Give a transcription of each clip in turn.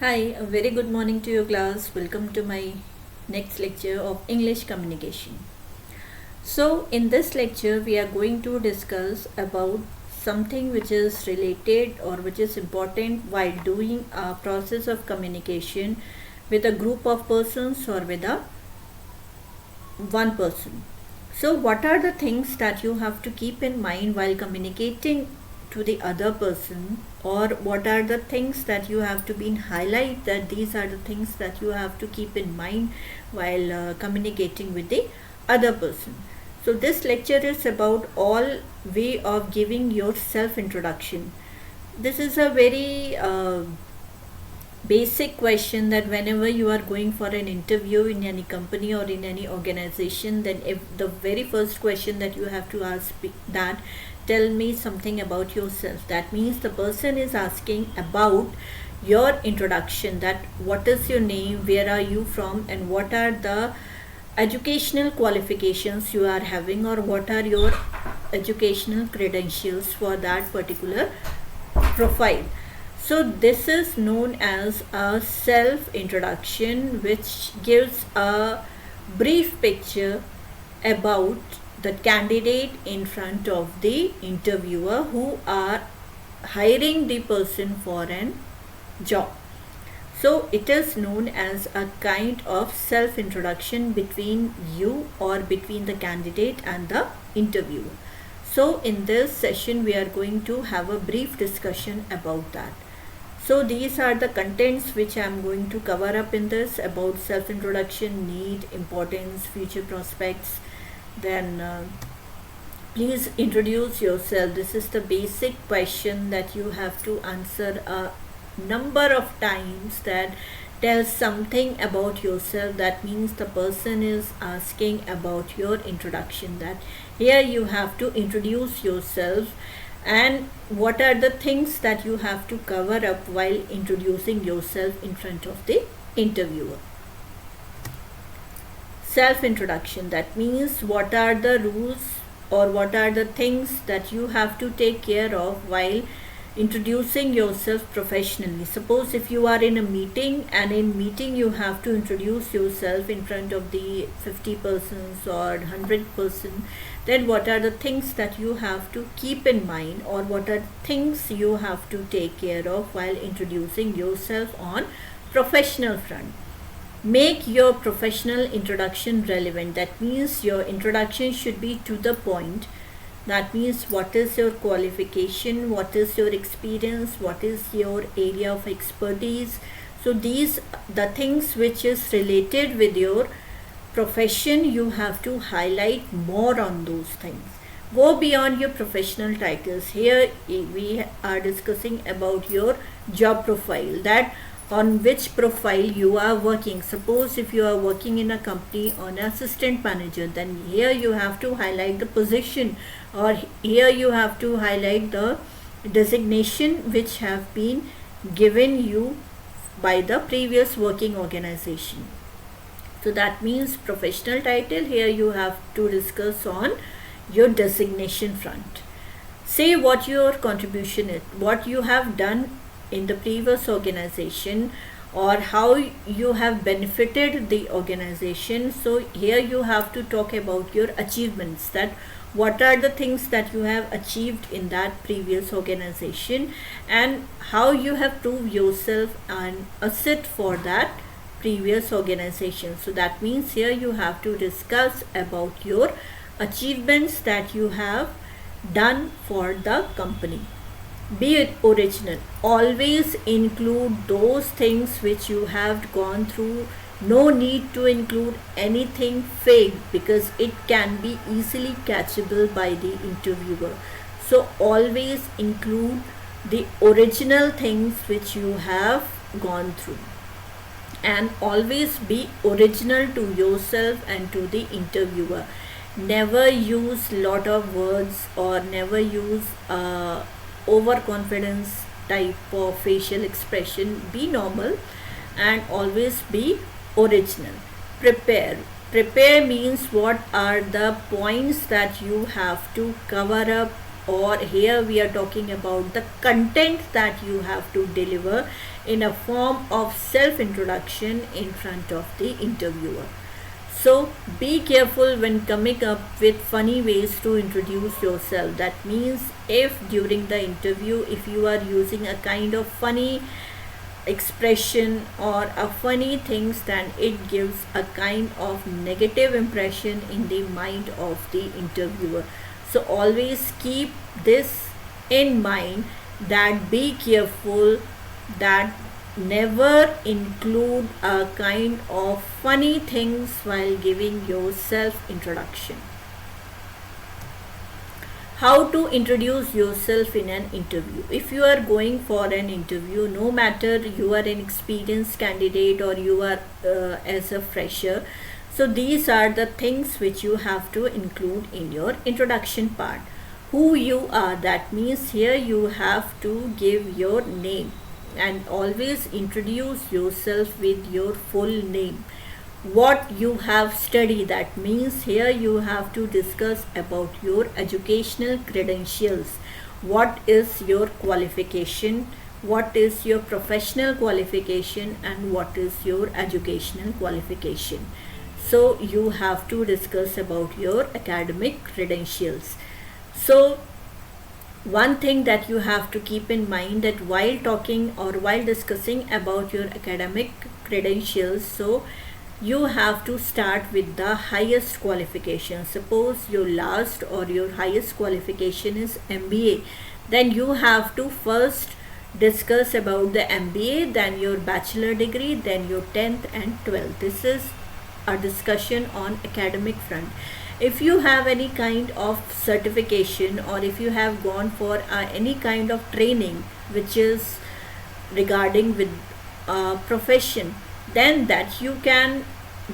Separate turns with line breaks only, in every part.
Hi, a very good morning to you class. Welcome to my next lecture of English communication. So, in this lecture, we are going to discuss about something which is related or which is important while doing a process of communication with a group of persons or with a one person. So, what are the things that you have to keep in mind while communicating to the other person, or what are the things that you have to be in highlight that these are the things that you have to keep in mind while communicating with the other person. So, this lecture is about all way of giving your self introduction. This is a very basic question that whenever you are going for an interview in any company or in any organization, then if the very first question that you have to ask that tell me something about yourself, that means the person is asking about your introduction, that what is your name, where are you from, and what are the educational qualifications you are having, or what are your educational credentials for that particular profile. So, this is known as a self introduction, which gives a brief picture about the candidate in front of the interviewer who are hiring the person for an job. So, it is known as a kind of self introduction between you or between the candidate and the interviewer. So, in this session, we are going to have a brief discussion about that. So these are the contents which I am going to cover up in this about self-introduction, need, importance, future prospects. Then please introduce yourself. This is the basic question that you have to answer a number of times, that tells something about yourself. That means the person is asking about your introduction, that here you have to introduce yourself and what are the things that you have to cover up while introducing yourself in front of the interviewer. Self introduction, that means what are the rules or what are the things that you have to take care of while introducing yourself professionally. Suppose if you are in a meeting, and in meeting you have to introduce yourself in front of the 50 persons or 100 person, then what are the things that you have to keep in mind, or what are things you have to take care of while introducing yourself on professional front. Make your professional introduction relevant. That means your introduction should be to the point. That means what is your qualification, what is your experience, what is your area of expertise. So these the things which is related with your profession, you have to highlight more on those things. Go beyond your professional titles. Here we are discussing about your job profile, that on which profile you are working. Suppose if you are working in a company on assistant manager, then here you have to highlight the position, or here you have to highlight the designation which have been given you by the previous working organization. So that means professional title, here you have to discuss on your designation front. Say what your contribution is, what you have done in the previous organization, or how you have benefited the organization. So here you have to talk about your achievements, that what are the things that you have achieved in that previous organization, and how you have proved yourself an asset for that previous organization. So that means here you have to discuss about your achievements that you have done for the company. Be it original. Always include those things which you have gone through. No need to include anything fake, because it can be easily catchable by the interviewer. So always include the original things which you have gone through, and always be original to yourself and to the interviewer. Never use lot of words, or never use overconfidence type of facial expression. Be normal and always be original. Prepare means what are the points that you have to cover up or here we are talking about the content that you have to deliver in a form of self introduction in front of the interviewer. So be careful when coming up with funny ways to introduce yourself. That means if during the interview, if you are using a kind of funny expression or a funny things, then it gives a kind of negative impression in the mind of the interviewer. So always keep this in mind, that be careful that never include a kind of funny things while giving your self introduction. How to introduce yourself in an interview. If you are going for an interview, no matter you are an experienced candidate or you are as a fresher, so these are the things which you have to include in your introduction part. Who you are, that means here you have to give your name and always introduce yourself with your full name. What you have studied, that means here you have to discuss about your educational credentials. What is your qualification, what is your professional qualification, and what is your educational qualification. So you have to discuss about your academic credentials. So one thing that you have to keep in mind, that while talking or while discussing about your academic credentials, so you have to start with the highest qualification. Suppose your last or your highest qualification is MBA, then you have to first discuss about the MBA, then your bachelor degree, then your 10th and 12th. This is a discussion on academic front. If you have any kind of certification or if you have gone for any kind of training which is regarding with profession, then that you can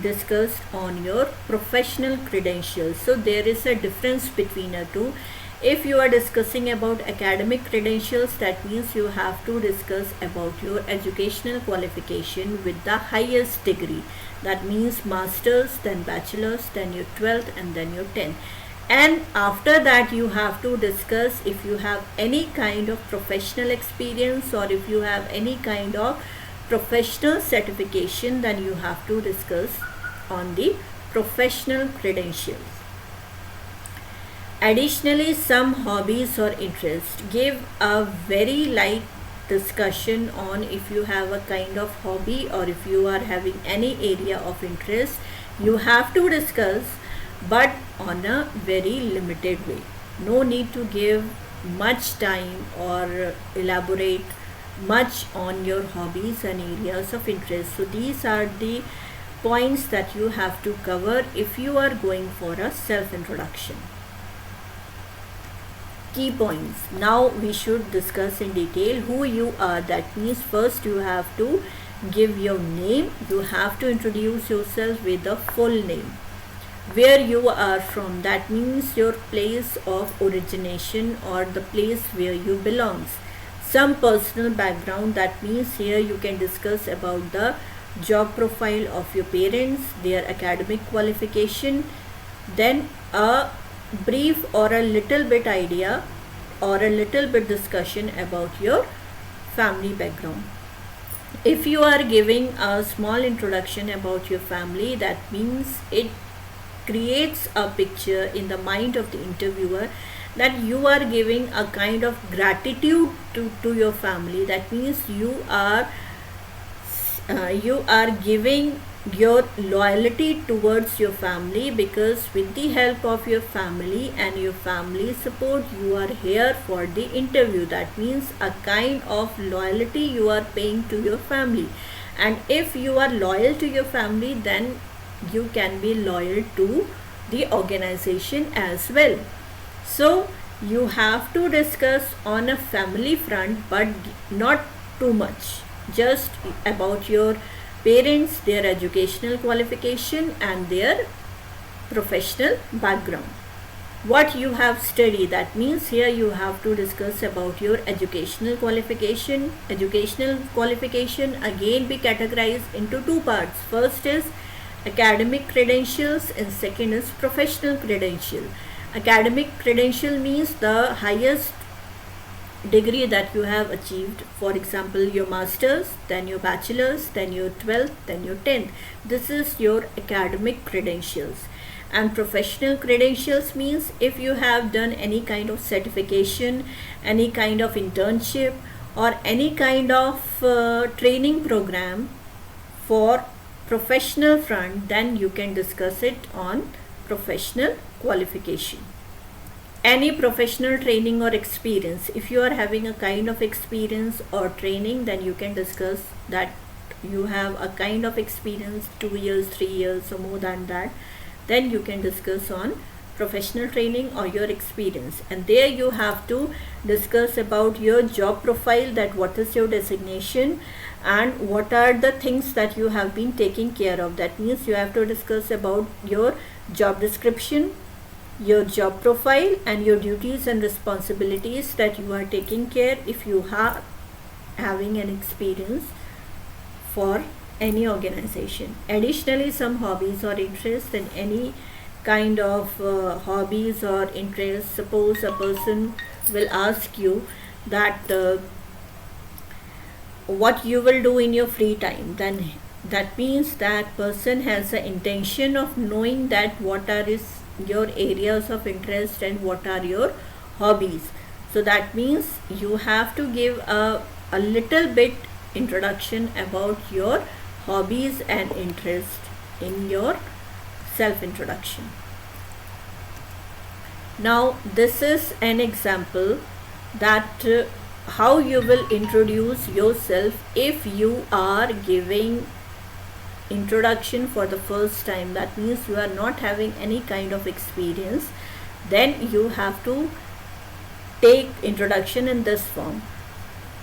discuss on your professional credentials. So there is a difference between the two. If you are discussing about academic credentials, that means you have to discuss about your educational qualification with the highest degree. That means masters, then bachelors, then your 12th, and then your 10th. And after that you have to discuss if you have any kind of professional experience or if you have any kind of professional certification, then you have to discuss on the professional credentials. Additionally, some hobbies or interests. Give a very light discussion on if you have a kind of hobby or if you are having any area of interest. You have to discuss, but on a very limited way. No need to give much time or elaborate much on your hobbies and areas of interest. So these are the points that you have to cover if you are going for a self introduction. Key points. Now we should discuss in detail who you are. That means first you have to give your name. You have to introduce yourself with a full name. Where you are from, that means your place of origination or the place where you belongs. Some personal background, that means here you can discuss about the job profile of your parents, their academic qualification, then a brief or a little bit idea or a little bit discussion about your family background. If you are giving a small introduction about your family, that means it creates a picture in the mind of the interviewer that you are giving a kind of gratitude to your family. That means you are giving your loyalty towards your family, because with the help of your family and your family support you are here for the interview. That means a kind of loyalty you are paying to your family, and if you are loyal to your family, then you can be loyal to the organization as well. So you have to discuss on a family front, but not too much, just about your parents, their educational qualification and their professional background. What you have studied, that means here you have to discuss about your educational qualification. Educational qualification again be categorized into two parts. First is academic credentials and second is professional credential. Academic credential means the highest degree that you have achieved. For example, your masters, then your bachelor's, then your 12th, then your 10th. This is your academic credentials. And professional credentials means if you have done any kind of certification, any kind of internship, or any kind of training program for professional front, then you can discuss it on professional qualification. Any professional training or experience, if you are having a kind of experience or training, then you can discuss that you have a kind of experience, 2 years, 3 years or more than that, then you can discuss on professional training or your experience. And there you have to discuss about your job profile, that what is your designation and what are the things that you have been taking care of. That means you have to discuss about your job description, your job profile, and your duties and responsibilities that you are taking care if you are having an experience for any organization. Additionally, some hobbies or interests, and any kind of hobbies or interests. Suppose a person will ask you that what you will do in your free time, then that means that person has the intention of knowing that what are your areas of interest and what are your hobbies. So that means you have to give a little bit introduction about your hobbies and interest in your self introduction. Now this is an example that how you will introduce yourself if you are giving introduction for the first time. That means you are not having any kind of experience, then you have to take introduction in this form.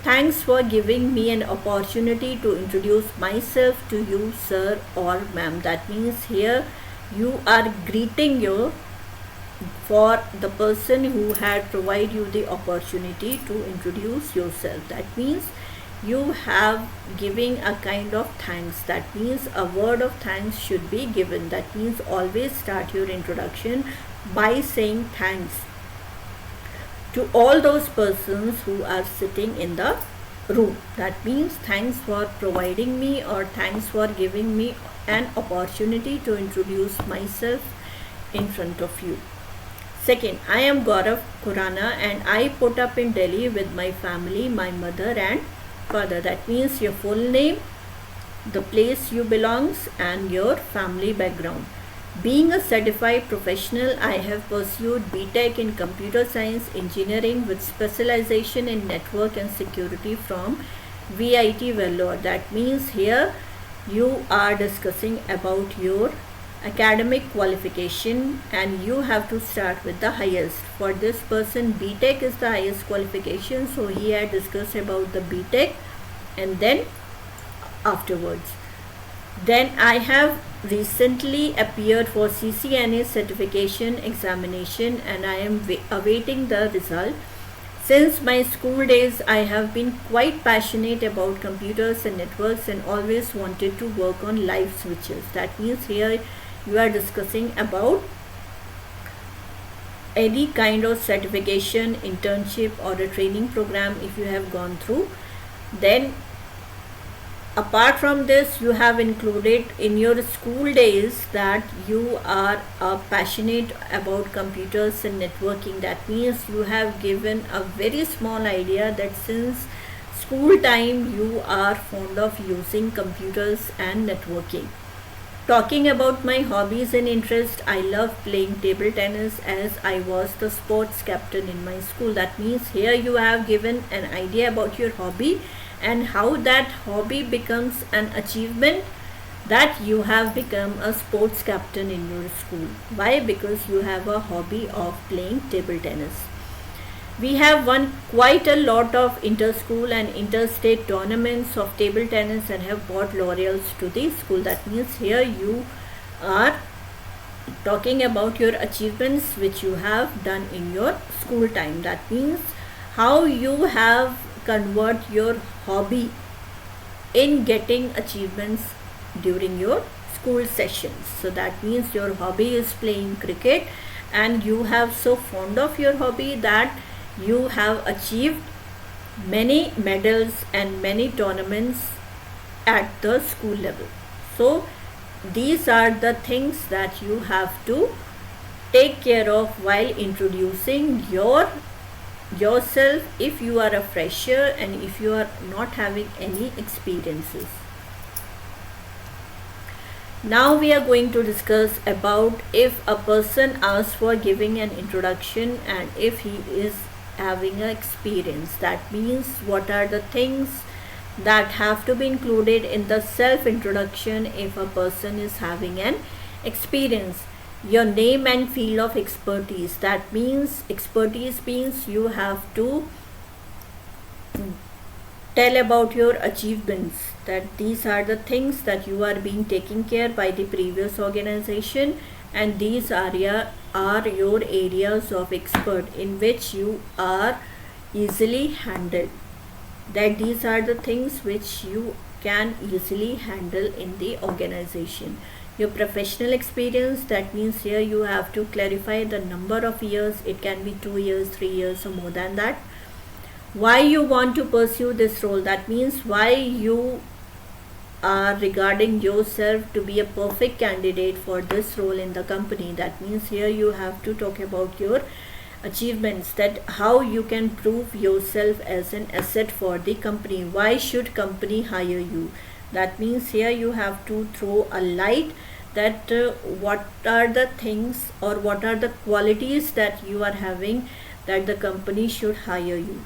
Thanks for giving me an opportunity to introduce myself to you, sir or ma'am. That means here you are greeting you for the person who had provided you the opportunity to introduce yourself. That means you have giving a kind of thanks. That means a word of thanks should be given. That means always start your introduction by saying thanks to all those persons who are sitting in the room. That means thanks for providing me, or thanks for giving me an opportunity to introduce myself in front of you. Second, I am Gaurav Khurana and I put up in Delhi with my family, my mother and father. That means your full name, the place you belongs, and your family background. Being a certified professional, I have pursued BTech in Computer Science Engineering with specialization in Network and Security from VIT Vellore. That means here you are discussing about your academic qualification and you have to start with the highest. For this person, BTech is the highest qualification, so he had discussed about the BTech and then afterwards. Then I have recently appeared for CCNA certification examination and I am awaiting the result. Since my school days, I have been quite passionate about computers and networks and always wanted to work on live switches. That means here you are discussing about any kind of certification, internship or a training program if you have gone through. Then apart from this, you have included in your school days that you are passionate about computers and networking. That means you have given a very small idea that since school time you are fond of using computers and networking. Talking about my hobbies and interests, I love playing table tennis as I was the sports captain in my school. That means here you have given an idea about your hobby and how that hobby becomes an achievement, that you have become a sports captain in your school. Why? Because you have a hobby of playing table tennis. We have won quite a lot of inter-school and interstate tournaments of table tennis and have brought laurels to the school. That means here you are talking about your achievements which you have done in your school time. That means how you have convert your hobby in getting achievements during your school sessions. So that means your hobby is playing cricket and you have so fond of your hobby that you have achieved many medals and many tournaments at the school level. So these are the things that you have to take care of while introducing yourself if you are a fresher and if you are not having any experiences. Now we are going to discuss about if a person asks for giving an introduction and if he is having an experience. That means what are the things that have to be included in the self introduction if a person is having an experience. Your name and field of expertise. That means expertise means you have to tell about your achievements, that these are the things that you are being taken care by the previous organization, and these are your areas of expert in which you are easily handled, that these are the things which you can easily handle in the organization. Your professional experience, that means here you have to clarify the number of years. It can be 2 years, 3 years or more than that. Why you want to pursue this role, that means why you are regarding yourself to be a perfect candidate for this role in the company. That means here you have to talk about your achievements, that how you can prove yourself as an asset for the company. Why should company hire you? That means here you have to throw a light that what are the things or what are the qualities that you are having that the company should hire you.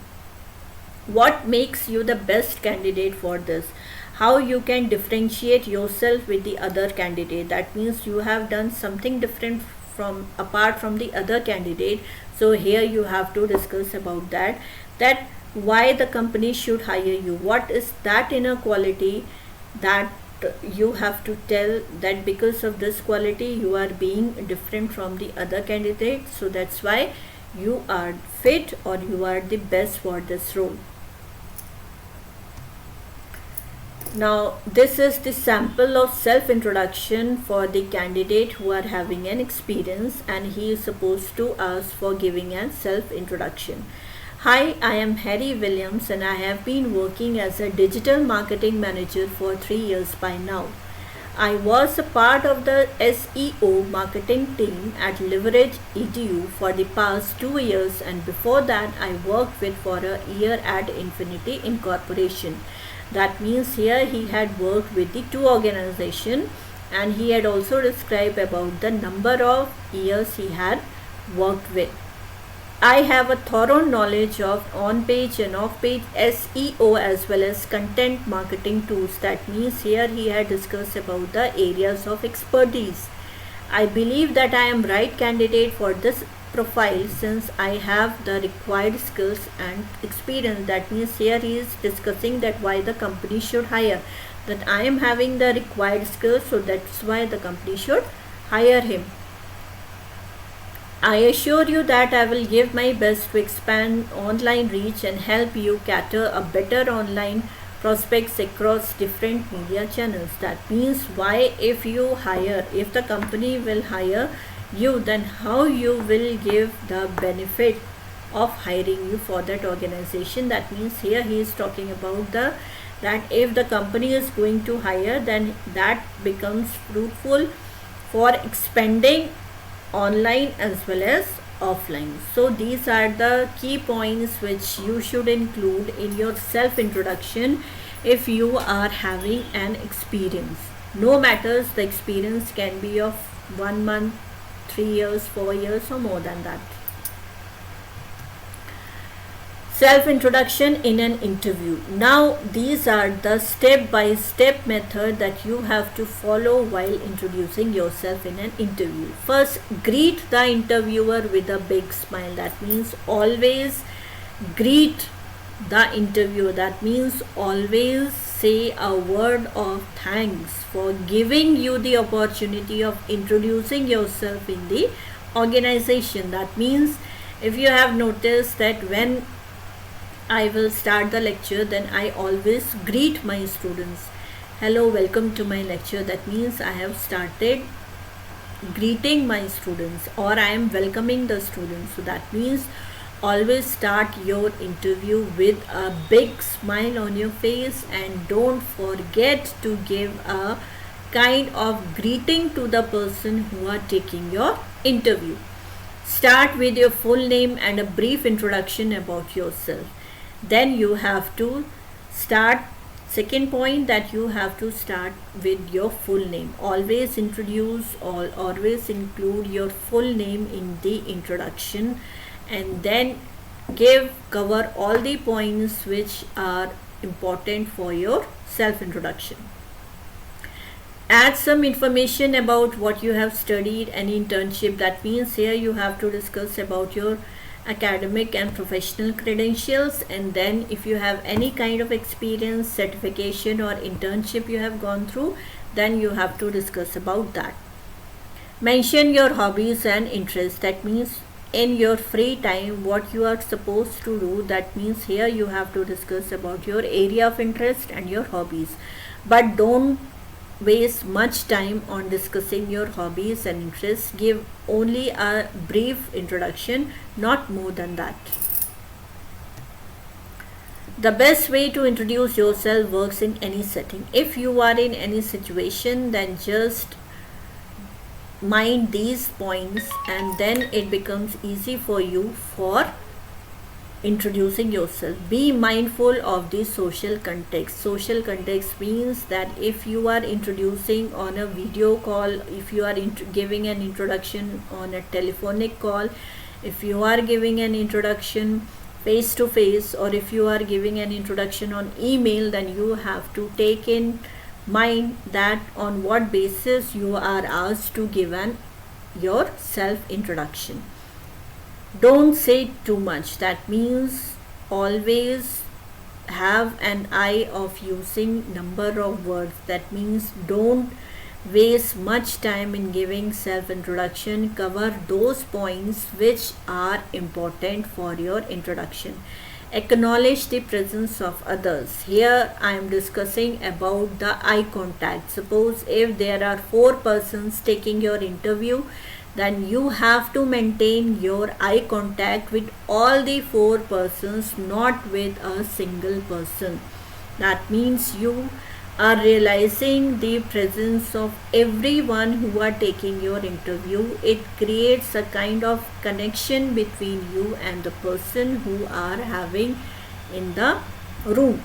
What makes you the best candidate for this? How you can differentiate yourself with the other candidate. That means you have done something different from apart from the other candidate. So here you have to discuss about that why the company should hire you. What is that inner quality that you have to tell that because of this quality you are being different from the other candidates, so that's why you are fit or you are the best for this role. Now this is the sample of self-introduction for the candidate who are having an experience, and he is supposed to ask for giving a self-introduction. Hi, I am Harry Williams and I have been working as a digital marketing manager for 3 years by now. I was a part of the SEO marketing team at Leverage EDU for the past 2 years, and before that I worked with for a year at Infinity Incorporation. That means here he had worked with the two organizations, and he had also described about the number of years he had worked with. I have a thorough knowledge of on-page and off-page SEO as well as content marketing tools. That means here he had discussed about the areas of expertise. I believe that I am right candidate for this profile since I have the required skills and experience. That means here he is discussing that why the company should hire, that I am having the required skills, so that's why the company should hire him. I assure you that I will give my best to expand online reach and help you cater a better online prospects across different media channels. That means why if the company will hire you, then how you will give the benefit of hiring you for that organization. That means here he is talking about that if the company is going to hire, then that becomes fruitful for expanding online as well as offline. So these are the key points which you should include in your self introduction if you are having an experience. No matters the experience can be of 1 month, 3 years, 4 years or more than that. Self-introduction in an interview. Now these are the step-by-step method that you have to follow while introducing yourself in an interview. First, greet the interviewer with a big smile. That means always greet the interviewer. That means always say a word of thanks for giving you the opportunity of introducing yourself in the organization. That means if you have noticed that when I will start the lecture, then I always greet my students. Hello, welcome to my lecture. That means I have started greeting my students or I am welcoming the students. So that means always start your interview with a big smile on your face, and don't forget to give a kind of greeting to the person who are taking your interview. Start with your full name and a brief introduction about yourself. Then you have to start. Second point, that you have to start with your full name. Always introduce or always include your full name in the introduction, and then cover all the points which are important for your self introduction. Add some information about what you have studied, any internship. That means here you have to discuss about your academic and professional credentials, and then if you have any kind of experience, certification or internship you have gone through, then you have to discuss about that. Mention your hobbies and interests. That means in your free time what you are supposed to do. That means here you have to discuss about your area of interest and your hobbies, but don't waste much time on discussing your hobbies and interests. Give only a brief introduction, not more than that. The best way to introduce yourself works in any setting. If you are in any situation, then just mind these points, and then it becomes easy for you for introducing yourself. Be mindful of the social context. Social context means that if you are introducing on a video call, if you are giving an introduction on a telephonic call, if you are giving an introduction face to face, or if you are giving an introduction on email, then you have to take in mind that on what basis you are asked to give your self introduction. Don't say too much. That means always have an eye of using number of words. That means don't waste much time in giving self introduction. Cover those points which are important for your introduction. Acknowledge the presence of others. Here I am discussing about the eye contact. Suppose if there are 4 persons taking your interview, then you have to maintain your eye contact with all the 4 persons, not with a single person. That means you are realizing the presence of everyone who are taking your interview. It creates a kind of connection between you and the person who are having in the room.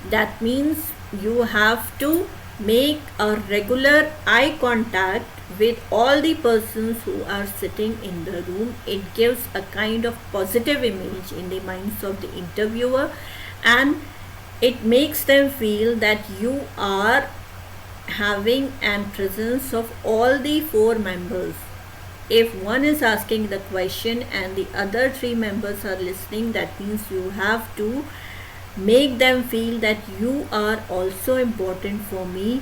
That means you have to make a regular eye contact with all the persons who are sitting in the room. It gives a kind of positive image in the minds of the interviewer, and it makes them feel that you are having an presence of all the 4 members. If one is asking the question and the other 3 members are listening, that means you have to make them feel that you are also important for me,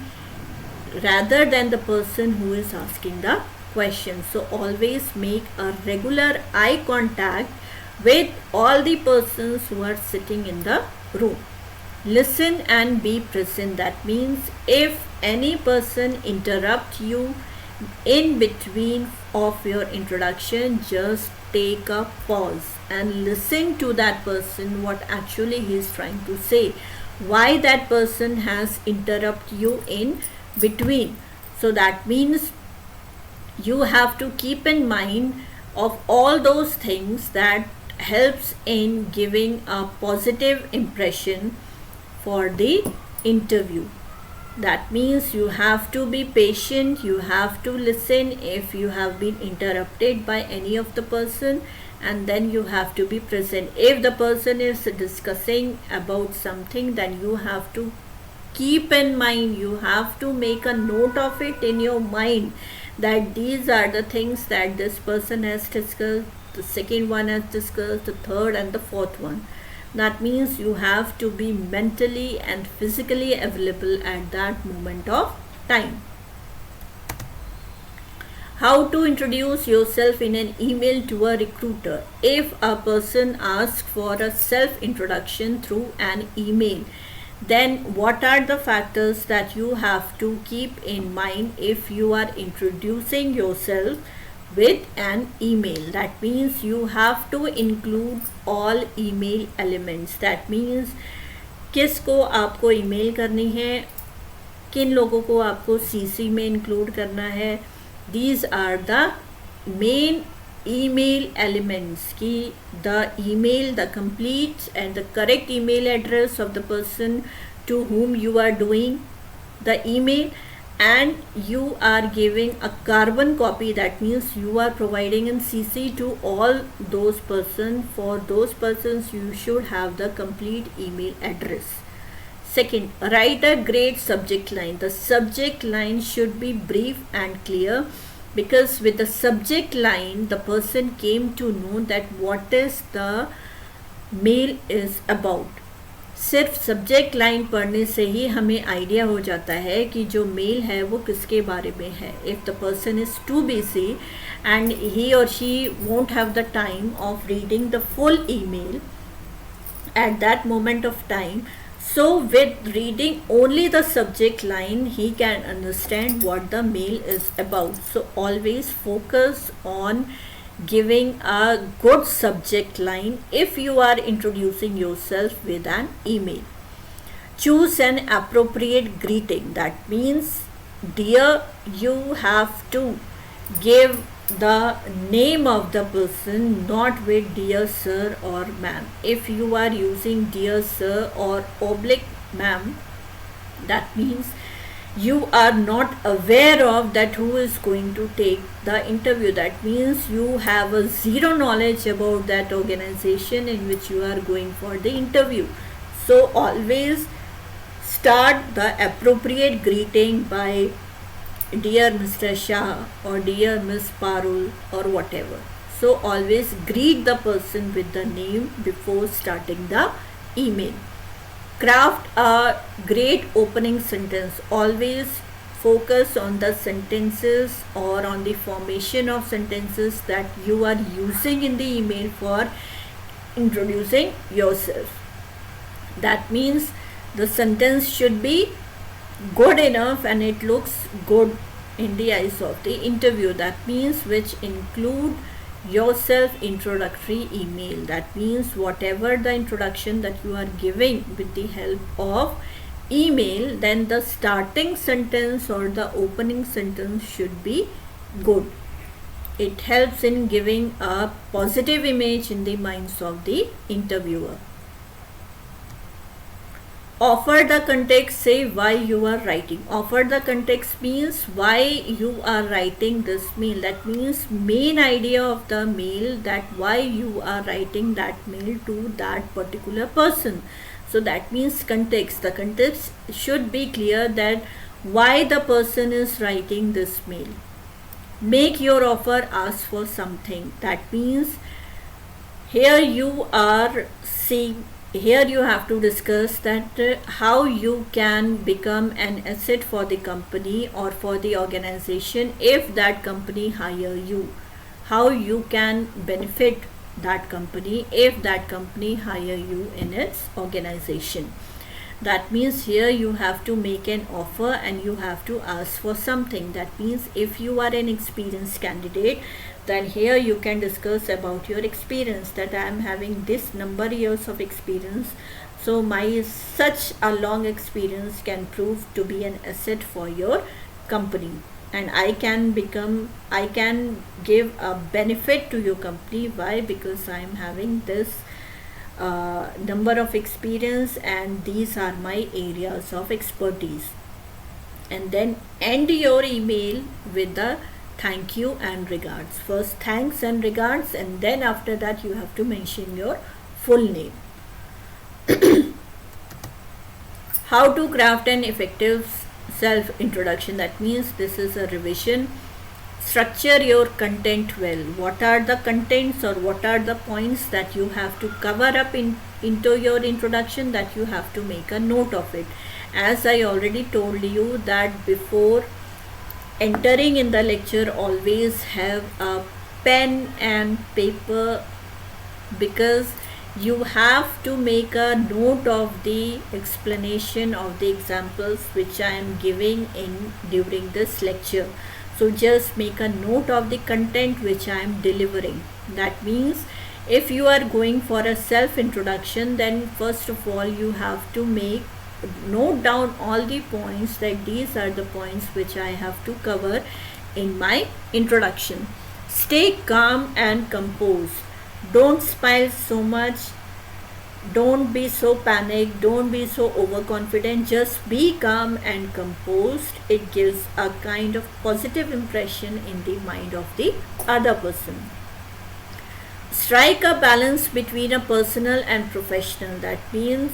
rather than the person who is asking the question. So always make a regular eye contact with all the persons who are sitting in the room. Listen and be present. That means if any person interrupt you in between of your introduction, just take a pause and listen to that person, what actually he is trying to say, why that person has interrupted you in between. So that means you have to keep in mind of all those things that helps in giving a positive impression for the interview. That means you have to be patient, you have to listen if you have been interrupted by any of the person, and then you have to be present. If the person is discussing about something, then you have to keep in mind, you have to make a note of it in your mind, that these are the things that this person has discussed, the second one has discussed, the third and the fourth one. That means you have to be mentally and physically available at that moment of time. How to introduce yourself in an email to a recruiter. If a person asks for a self introduction through an email, then what are the factors that you have to keep in mind if you are introducing yourself with an email? That means you have to include all email elements. That means किसको आपको email करनी है, किन लोगों को आपको CC में include करना है. These are the main email elements ki the email, the complete and the correct email address of the person to whom you are doing the email, and you are giving a carbon copy. That means you are providing in CC to all those persons. For those persons you should have the complete email address. Second, write a great subject line. The subject line should be brief and clear, because with the subject line the person came to know that what is the mail is about. सिर्फ subject line पढ़ने से ही हमें idea हो जाता है कि जो mail है वो किसके बारे में है. If the person is too busy and he or she won't have the time of reading the full email at that moment of time, so with reading only the subject line he can understand what the mail is about. So always focus on giving a good subject line if you are introducing yourself with an email. Choose an appropriate greeting. That means, dear, you have to give the name of the person, not with dear sir or ma'am. If you are using dear sir or oblique ma'am, that means you are not aware of that who is going to take the interview. That means you have a zero knowledge about that organization in which you are going for the interview. So always start the appropriate greeting by dear Mr. Shah or dear Miss Parul or whatever. So always greet the person with the name before starting the email. Craft a great opening sentence. Always focus on the sentences or on the formation of sentences that you are using in the email for introducing yourself. That means the sentence should be good enough and it looks good in the eyes of the interview. That means which include your self introductory email. That means whatever the introduction that you are giving with the help of email, then the starting sentence or the opening sentence should be good. It helps in giving a positive image in the minds of the interviewer. Offer the context. Say why you are writing. Offer the context means why you are writing this mail. That means main idea of the mail, that why you are writing that mail to that particular person. So that means context. The context should be clear, that why the person is writing this mail. Make your offer, ask for something. That means here you are seeing, here you have to discuss that how you can become an asset for the company or for the organization if that company hire you. How you can benefit that company if that company hire you in its organization. That means here you have to make an offer and you have to ask for something. That means if you are an experienced candidate, then here you can discuss about your experience, that I am having this number years of experience, so my such a long experience can prove to be an asset for your company, and I can give a benefit to your company. Why? Because I am having this number of experience and these are my areas of expertise. And then end your email with the thank you and regards. First thanks and regards, and then after that you have to mention your full name. How to craft an effective self introduction. That means this is a revision. Structure your content well. What are the contents or what are the points that you have to cover up into your introduction, that you have to make a note of it. As I already told you that before entering in the lecture, always have a pen and paper, because you have to make a note of the explanation of the examples which I am giving in during this lecture. So just make a note of the content which I am delivering. That means if you are going for a self introduction, then first of all you have to note down all the points, that these are the points which I have to cover in my introduction. Stay calm and composed. Don't smile so much. Don't be so panicked. Don't be so overconfident. Just be calm and composed. It gives a kind of positive impression in the mind of the other person. Strike a balance between a personal and professional. That means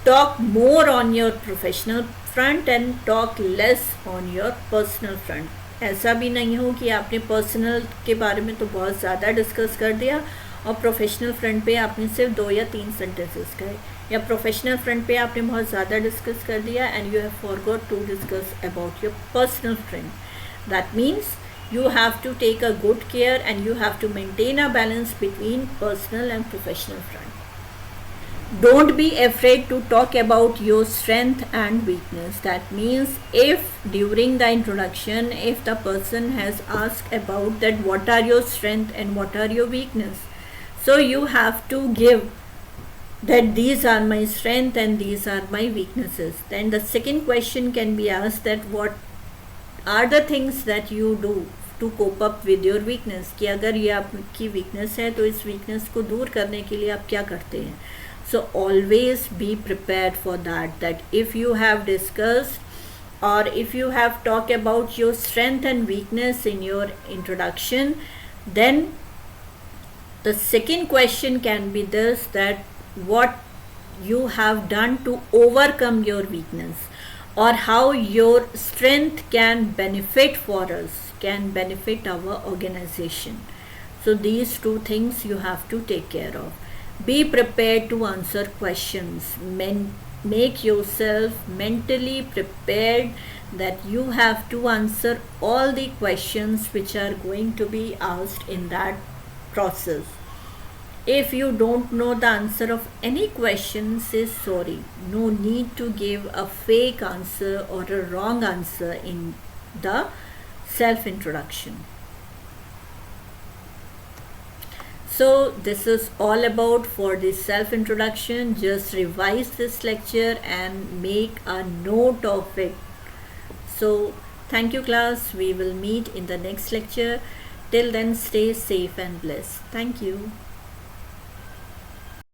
talk more on your professional front and talk less on your personal front. ऐसा भी नहीं हो कि आपने personal के बारे में तो बहुत ज़्यादा डिस्कस कर दिया और प्रोफेशनल फ्रंट पे आपने सिर्फ 2 या 3 सेंटेंसेस कहे, या प्रोफेशनल फ्रंट पे आपने बहुत ज़्यादा डिस्कस कर दिया and you have forgot to discuss about your personal front. That means you have to take a good care and you have to maintain a balance between personal and professional front. Don't be afraid to talk about your strength and weakness. That means if during the introduction, if the person has asked about that what are your strength and what are your weakness, so you have to give that these are my strength and these are my weaknesses. Then the second question can be asked that what are the things that you do to cope up with your weakness, कि अगर ये आपकी weakness है तो इस weakness को दूर करने के लिए आप क्या करते हैं. So always be prepared for that if you have discussed or if you have talk about your strength and weakness in your introduction, then the second question can be this, that what you have done to overcome your weakness, or how your strength can benefit for us, can benefit our organization. So these two things you have to take care of. Be prepared to answer questions. Make yourself mentally prepared that you have to answer all the questions which are going to be asked in that process. If you don't know the answer of any question, say sorry. No need to give a fake answer or a wrong answer in the self-introduction. So this is all about for the self-introduction. Just revise this lecture and make a note of it. So thank you class. We will meet in the next lecture. Till then, stay safe and blessed. Thank you.